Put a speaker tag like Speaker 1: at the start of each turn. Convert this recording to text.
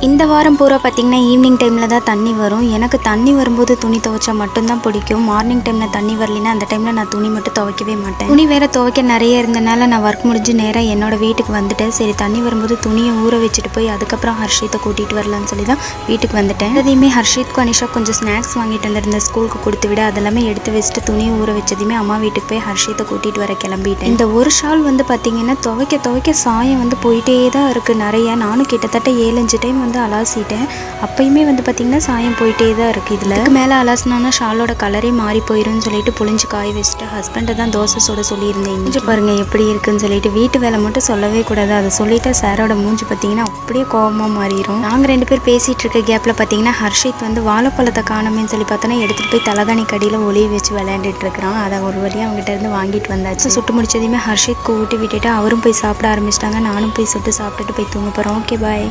Speaker 1: இந்த வாரம் பூரா பார்த்திங்கன்னா ஈவினிங் டைமில் தான் தண்ணி வரும். எனக்கு தண்ணி வரும்போது துணி துவைச்சா மட்டும்தான் பிடிக்கும். மார்னிங் டைமில் தண்ணி வரலைன்னா அந்த டைமில் நான் துணி மட்டும் துவைக்கவே மாட்டேன். துணி வேறு துவைக்க நிறைய இருந்தனால நான் ஒர்க் முடிஞ்சு நேராக என்னோடய வீட்டுக்கு வந்துட்டேன். சரி தண்ணி வரும்போது துணியை ஊற வச்சுட்டு போய் அதுக்கப்புறம் ஹர்ஷித்தை கூட்டிகிட்டு வரலான்னு சொல்லி தான் வீட்டுக்கு வந்துட்டேன். அதையுமே ஹர்ஷித்க்கு அனிஷா கொஞ்சம் ஸ்நாக்ஸ் வாங்கிட்டு வந்திருந்தேன் ஸ்கூலுக்கு கொடுத்து விட. அதெல்லாமே எடுத்து வச்சுட்டு துணியை ஊற வச்சதையுமே அம்மா வீட்டுக்கு போய் ஹர்ஷித்தை கூட்டிகிட்டு வர கிளம்பிட்டேன். இந்த ஒரு ஷால் வந்து பார்த்திங்கன்னா துவைக்க சாயம் வந்து போயிட்டே தான் இருக்குது நிறைய. நானும் கிட்டத்தட்ட 7-5 டைம் வந்து அலாசிட்டேன். அப்பயுமே வந்து பார்த்திங்கன்னா சாயம் போயிட்டே தான் இருக்குது. இதுக்கு மேலே அலாசினோன்னா ஷாலோட கலரே மாறி போயிடும்னு சொல்லிட்டு புளிஞ்சு காய வச்சுட்டு ஹஸ்பண்டை தான் தோசை சுட சொல்லியிருந்தேன். இஞ்சி பாருங்கள் எப்படி இருக்குன்னு சொல்லிட்டு. வீட்டு வேலை மட்டும் சொல்லவே கூடாது, அதை சொல்லிட்டு சாரோட மூஞ்சி பார்த்திங்கன்னா அப்படியே கோபமாக மாறிடும். நாங்கள் 2 பேர் பேசிகிட்டு இருக்க கேப்பில் பார்த்திங்கன்னா ஹர்ஷித் வந்து வாழைப்பழத்தை காணமேன்னு சொல்லி பார்த்தோன்னா எடுத்துகிட்டு போய் தலகாணி கடியில் ஒளிய வச்சு விளையாண்டுட்டு இருக்கிறான். அதை ஒரு வழியாக அவங்ககிட்ட இருந்து வாங்கிட்டு வந்தாச்சு. சுட்டு முடிச்சதையுமே ஹர்ஷித்க்கு ஊட்டி விட்டுட்டு அவரும் போய் சாப்பிட ஆரம்பிச்சிட்டாங்க. நானும் போய் சுட்டு சாப்பிட்டுட்டு போய் தூங்க போகிறோம். Okay bye.